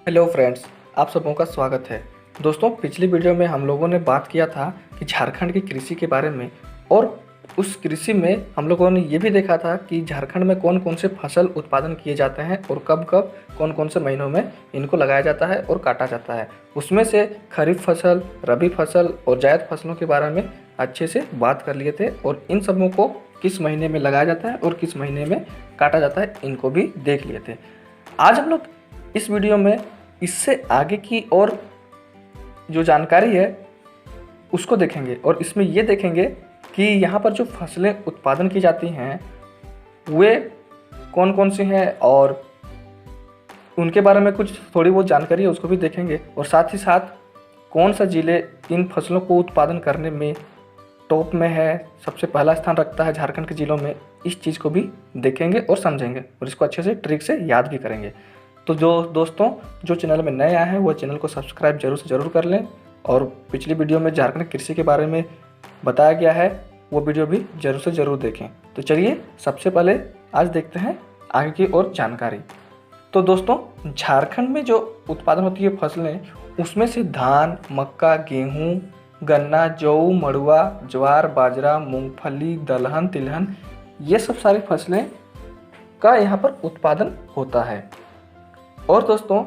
Hello friends, आप सबों का स्वागत है। दोस्तों, पिछली वीडियो में हम लोगों ने बात किया था कि झारखंड की कृषि के बारे में, और उस कृषि में हम लोगों ने ये भी देखा था कि झारखंड में कौन कौन से फसल उत्पादन किए जाते हैं और कब कब कौन कौन से महीनों में इनको लगाया जाता है और काटा जाता है। उसमें से खरीफ फसल, रबी फसल और जायद फसलों के बारे में अच्छे से बात कर लिए थे, और इन सबों को किस महीने में लगाया जाता है और किस महीने में काटा जाता है इनको भी देख लिए थे। आज हम लोग इस वीडियो में इससे आगे की और जो जानकारी है उसको देखेंगे, और इसमें ये देखेंगे कि यहाँ पर जो फसलें उत्पादन की जाती हैं वे कौन कौन सी हैं, और उनके बारे में कुछ थोड़ी बहुत जानकारी है उसको भी देखेंगे, और साथ ही साथ कौन सा ज़िले इन फसलों को उत्पादन करने में टॉप में है, सबसे पहला स्थान रखता है झारखंड के ज़िलों में। इस चीज़ को भी देखेंगे और समझेंगे, और इसको अच्छे से ट्रिक से याद भी करेंगे। तो जो दोस्तों जो चैनल में नए आए हैं वो चैनल को सब्सक्राइब जरूर से ज़रूर कर लें, और पिछली वीडियो में झारखंड कृषि के बारे में बताया गया है वो वीडियो भी जरूर से ज़रूर देखें। तो चलिए सबसे पहले आज देखते हैं आगे की और जानकारी। तो दोस्तों, झारखंड में जो उत्पादन होती है फसलें, उसमें से धान, मक्का, गेहूँ, गन्ना, जौ, मड़ुआ, ज्वार, बाजरा, मूंगफली, दलहन, तिलहन, ये सब सारी फसलें का यहाँ पर उत्पादन होता है। और दोस्तों,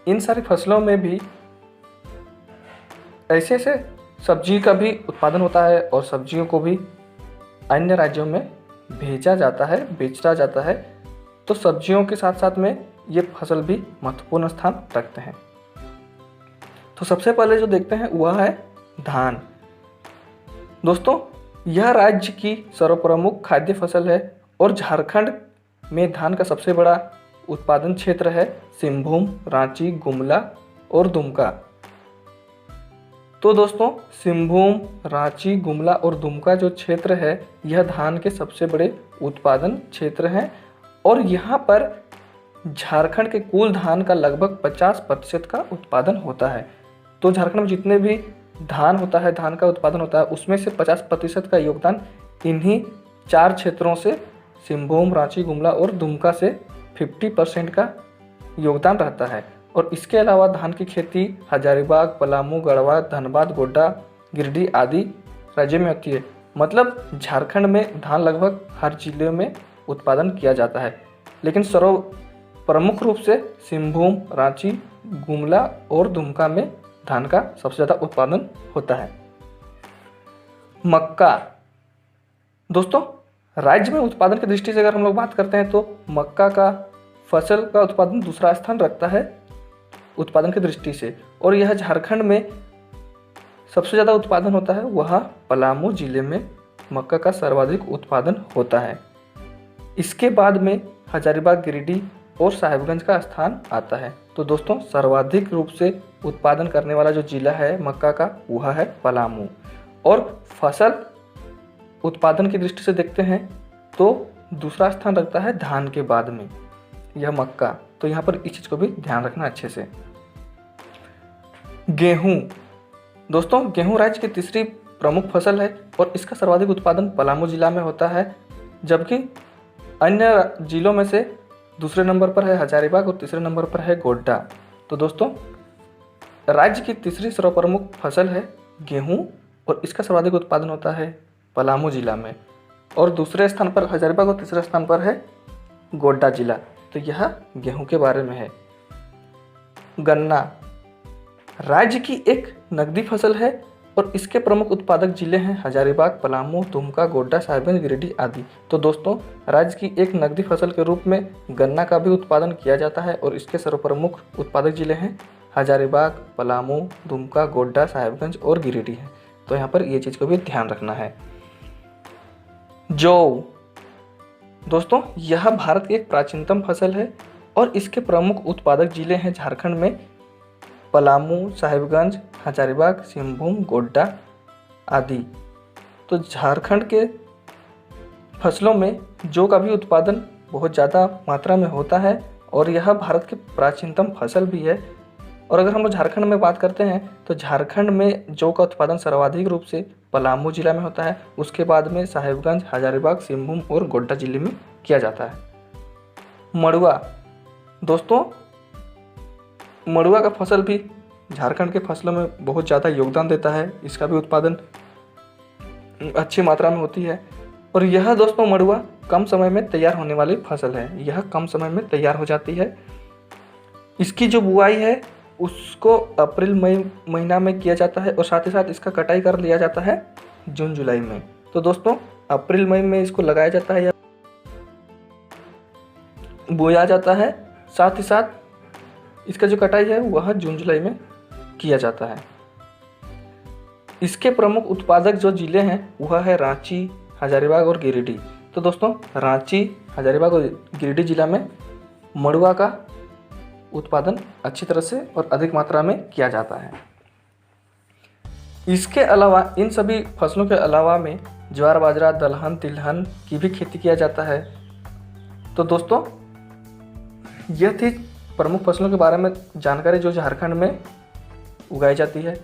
इन सारी फसलों में भी ऐसे ऐसे सब्जी का भी उत्पादन होता है, और सब्जियों को भी अन्य राज्यों में भेजा जाता है, बेचा जाता है। तो सब्जियों के साथ साथ में ये फसल भी महत्वपूर्ण स्थान रखते हैं। तो सबसे पहले जो देखते हैं वह है धान। दोस्तों, यह राज्य की सर्वप्रमुख खाद्य फसल है, और झारखंड में धान का सबसे बड़ा उत्पादन क्षेत्र है सिंहभूम, रांची, गुमला और दुमका। तो दोस्तों, सिंहभूम, रांची, गुमला और दुमका जो क्षेत्र है यह धान के सबसे बड़े उत्पादन क्षेत्र हैं, और यहाँ पर झारखंड के कुल धान का लगभग 50% का उत्पादन होता है। तो झारखंड में जितने भी धान होता है, धान का उत्पादन होता है, उसमें से 50% का योगदान इन्हीं 4 क्षेत्रों से, सिंहभूम, रांची, गुमला और दुमका से 50% का योगदान रहता है। और इसके अलावा धान की खेती हजारीबाग, पलामू, गढ़वा, धनबाद, गोड्डा, गिरिडीह आदि राज्यों में होती है। मतलब झारखंड में धान लगभग हर जिले में उत्पादन किया जाता है, लेकिन सर्व प्रमुख रूप से सिंहभूम, रांची, गुमला और दुमका में धान का सबसे ज़्यादा उत्पादन होता है। मक्का। दोस्तों, राज्य में उत्पादन की दृष्टि से अगर हम लोग बात करते हैं तो मक्का का फसल का उत्पादन दूसरा स्थान रखता है उत्पादन की दृष्टि से, और यह झारखंड में सबसे ज़्यादा उत्पादन होता है वह पलामू जिले में मक्का का सर्वाधिक उत्पादन होता है। इसके बाद में हजारीबाग, गिरिडीह और साहिबगंज का स्थान आता है। तो दोस्तों, सर्वाधिक रूप से उत्पादन करने वाला जो जिला है मक्का का वह है पलामू। और फसल उत्पादन की दृष्टि से देखते हैं तो दूसरा स्थान रखता है धान के बाद में यह मक्का। तो यहाँ पर इस चीज़ को भी ध्यान रखना अच्छे से। गेहूँ। दोस्तों, गेहूँ राज्य की तीसरी प्रमुख फसल है, और इसका सर्वाधिक उत्पादन पलामू जिला में होता है, जबकि अन्य जिलों में से दूसरे नंबर पर है हजारीबाग और तीसरे नंबर पर है गोड्डा। तो दोस्तों, राज्य की तीसरी सर्वप्रमुख फसल है गेहूँ, और इसका सर्वाधिक उत्पादन होता है पलामू जिला में, और दूसरे स्थान पर हजारीबाग और तीसरे स्थान पर है गोड्डा जिला। तो यह गेहूं के बारे में है। गन्ना राज्य की एक नकदी फसल है, और इसके प्रमुख उत्पादक जिले हैं हजारीबाग, पलामू, दुमका, गोड्डा, साहिबगंज, गिरिडीह आदि। तो दोस्तों, राज्य की एक नकदी फसल के रूप में गन्ना का भी उत्पादन किया जाता है, और इसके सर्वप्रमुख उत्पादक जिले हैं हजारीबाग, पलामू, दुमका, गोड्डा, साहिबगंज और गिरिडीह है। तो यहाँ पर ये चीज़ को भी ध्यान रखना है। जौ। दोस्तों, यह भारत की एक प्राचीनतम फसल है, और इसके प्रमुख उत्पादक जिले हैं झारखंड में पलामू, साहिबगंज, हजारीबाग, सिंहभूम, गोड्डा आदि। तो झारखंड के फसलों में जौ का भी उत्पादन बहुत ज़्यादा मात्रा में होता है, और यह भारत की प्राचीनतम फसल भी है। और अगर हम लोग झारखंड में बात करते हैं तो झारखंड में जौ का उत्पादन सर्वाधिक रूप से पलामू जिला में होता है, उसके बाद में साहिबगंज, हजारीबाग, सिंहभूम और गोड्डा जिले में किया जाता है। मड़ुआ। दोस्तों, मड़ुआ का फसल भी झारखंड के फसलों में बहुत ज़्यादा योगदान देता है। इसका भी उत्पादन अच्छी मात्रा में होती है। और यह दोस्तों मड़ुआ कम समय में तैयार होने वाली फसल है। यह कम समय में तैयार हो जाती है। इसकी जो बुआई है उसको अप्रैल मई महीना में किया जाता है और साथ ही साथ इसका कटाई कर लिया जाता है जून जुलाई में। तो दोस्तों अप्रैल मई में इसको लगाया जाता है या बोया जाता है। साथ ही साथ इसका जो कटाई है वह जून जुलाई में किया जाता है। इसके प्रमुख उत्पादक जो जिले हैं वह है रांची, हजारीबाग और गिरिडीह। तो दोस्तों रांची, हजारीबाग और गिरिडीह जिला में मड़ुआ का उत्पादन अच्छी तरह से और अधिक मात्रा में किया जाता है। इसके अलावा इन सभी फसलों के अलावा में ज्वार, बाजरा, दलहन, तिलहन की भी खेती किया जाता है। तो दोस्तों यह थी प्रमुख फसलों के बारे में जानकारी जो झारखंड में उगाई जाती है।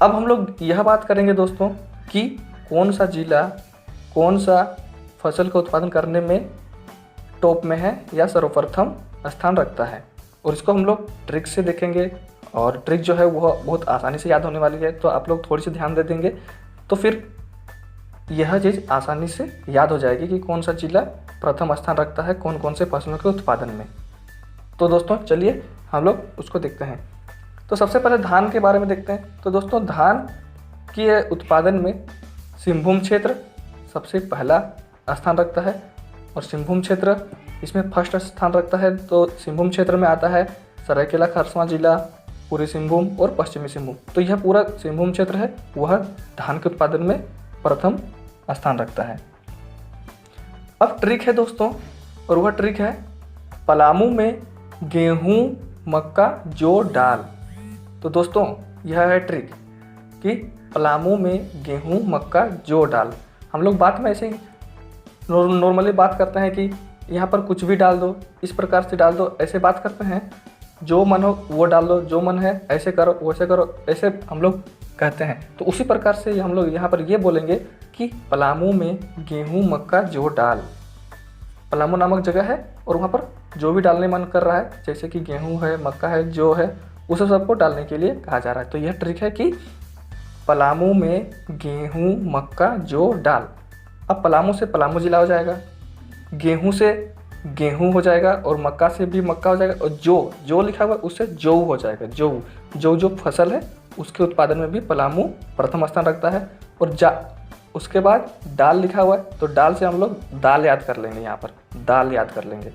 अब हम लोग यह बात करेंगे दोस्तों कि कौन सा जिला कौन सा फसल का उत्पादन करने में टॉप में है या सर्वप्रथम स्थान रखता है, और इसको हम लोग ट्रिक से देखेंगे। और ट्रिक जो है वह बहुत आसानी से याद होने वाली है, तो आप लोग थोड़ी सी ध्यान दे देंगे तो फिर यह चीज़ आसानी से याद हो जाएगी कि कौन सा जिला प्रथम स्थान रखता है कौन कौन से फसलों के उत्पादन में। तो दोस्तों चलिए हम लोग उसको देखते हैं। तो सबसे पहले धान के बारे में देखते हैं। तो दोस्तों धान के उत्पादन में सिंहभूम क्षेत्र सबसे पहला स्थान रखता है, और सिंहभूम क्षेत्र इसमें फर्स्ट स्थान रखता है। तो सिंहभूम क्षेत्र में आता है सरायकेला खरसावां जिला, पूर्वी सिंहभूम और पश्चिमी सिंहभूम। तो यह पूरा सिंहभूम क्षेत्र है वह धान के उत्पादन में प्रथम स्थान रखता है। अब ट्रिक है दोस्तों, और वह ट्रिक है पलामू में गेहूं, मक्का, जौ, दाल। तो दोस्तों यह है ट्रिक कि पलामू में गेहूं, मक्का, जौ, दाल। हम लोग बात में ऐसे ही नॉर्मली बात करते हैं कि यहाँ पर कुछ भी डाल दो, इस प्रकार से डाल दो, ऐसे बात करते हैं। जो मन हो वो डाल दो, जो मन है ऐसे करो वैसे करो, ऐसे हम लोग कहते हैं। तो उसी प्रकार से हम लोग यहाँ पर ये बोलेंगे कि पलामू में गेहूं, मक्का, जौ, दाल। पलामू नामक जगह है और वहाँ पर जो भी डालने मन कर रहा है, जैसे कि गेहूं है, मक्का है, जौ है, उसे सबको डालने के लिए कहा जा रहा है। तो यह ट्रिक है कि पलामू में गेहूं, मक्का, जौ, दाल। अब पलामू से पलामू जिला हो जाएगा, गेहूं से गेहूं हो जाएगा, और मक्का से भी मक्का हो जाएगा, और जो लिखा हुआ है उससे जौ हो जाएगा। जो फसल है उसके उत्पादन में भी पलामू प्रथम स्थान रखता है। और उसके बाद दाल लिखा हुआ है, तो दाल से हम लोग दाल याद कर लेंगे, यहाँ पर दाल याद कर लेंगे।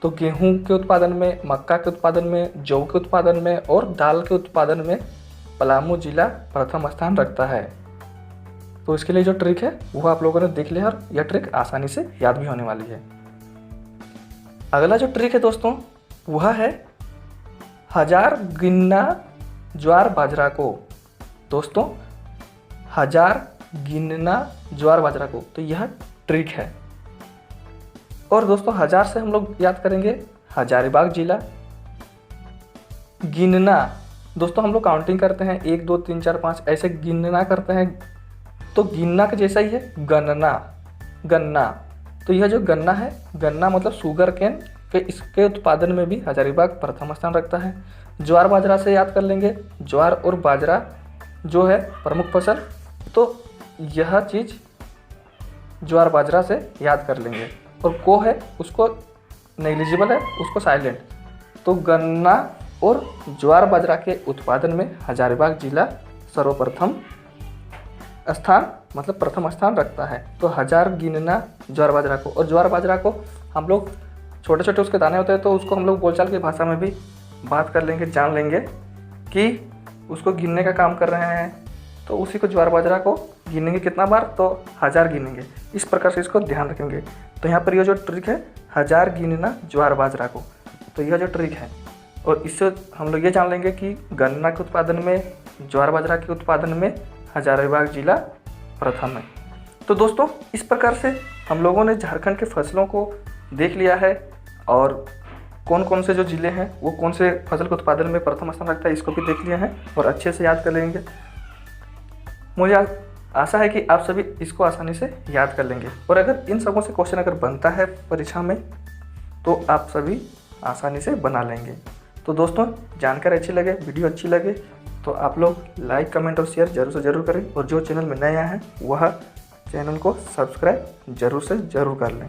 तो गेहूं के उत्पादन में, मक्का के उत्पादन में, जौ के उत्पादन में और दाल के उत्पादन में पलामू जिला प्रथम स्थान रखता है। तो इसके लिए जो ट्रिक है वो आप लोगों ने देख लिया, और यह ट्रिक आसानी से याद भी होने वाली है। अगला जो ट्रिक है दोस्तों वह है हजार गिनना ज्वार बाजरा को। दोस्तों हजार गिनना ज्वार बाजरा को, तो यह ट्रिक है। और दोस्तों हजार से हम लोग याद करेंगे हजारीबाग जिला। गिनना दोस्तों हम लोग काउंटिंग करते हैं, 1 2 3 4 5 ऐसे गिनना करते हैं। तो गिनना के जैसा ही है गन्ना। तो यह जो गन्ना है, गन्ना मतलब शुगर केन के, इसके उत्पादन में भी हजारीबाग प्रथम स्थान रखता है। ज्वार बाजरा से याद कर लेंगे, ज्वार और बाजरा जो है प्रमुख फसल, तो यह चीज़ ज्वार बाजरा से याद कर लेंगे। और को है उसको नेग्लिजिबल है, उसको साइलेंट। तो गन्ना और ज्वार बाजरा के उत्पादन में हजारीबाग जिला सर्वप्रथम स्थान मतलब प्रथम स्थान रखता है। तो हजार गिनना ज्वार बाजरा को। और ज्वार बाजरा को हम लोग छोटे छोटे उसके दाने होते हैं, तो उसको हम लोग बोलचाल की भाषा में भी बात कर लेंगे, जान लेंगे कि उसको गिनने का काम कर रहे हैं। तो उसी को ज्वार बाजरा को गिनेंगे कितना बार, तो 1000 गिनेंगे। इस प्रकार से इसको ध्यान रखेंगे। तो यहाँ पर यह जो ट्रिक है हजार गिनना ज्वार बाजरा को, तो यह जो ट्रिक है, और इससे हम लोग ये जान लेंगे कि गन्ना के उत्पादन में, ज्वार बाजरा के उत्पादन में हजारीबाग जिला प्रथम है। तो दोस्तों इस प्रकार से हम लोगों ने झारखंड के फसलों को देख लिया है, और कौन कौन से जो जिले हैं वो कौन से फसल के उत्पादन में प्रथम स्थान रखता है इसको भी देख लिया है, और अच्छे से याद कर लेंगे। मुझे आशा है कि आप सभी इसको आसानी से याद कर लेंगे, और अगर इन सबों से क्वेश्चन अगर बनता है परीक्षा में तो आप सभी आसानी से बना लेंगे। तो दोस्तों जानकारी अच्छी लगे, वीडियो अच्छी लगे तो आप लोग लाइक कमेंट और शेयर जरूर से ज़रूर करें, और जो चैनल में नया है वह चैनल को सब्सक्राइब जरूर से ज़रूर कर लें।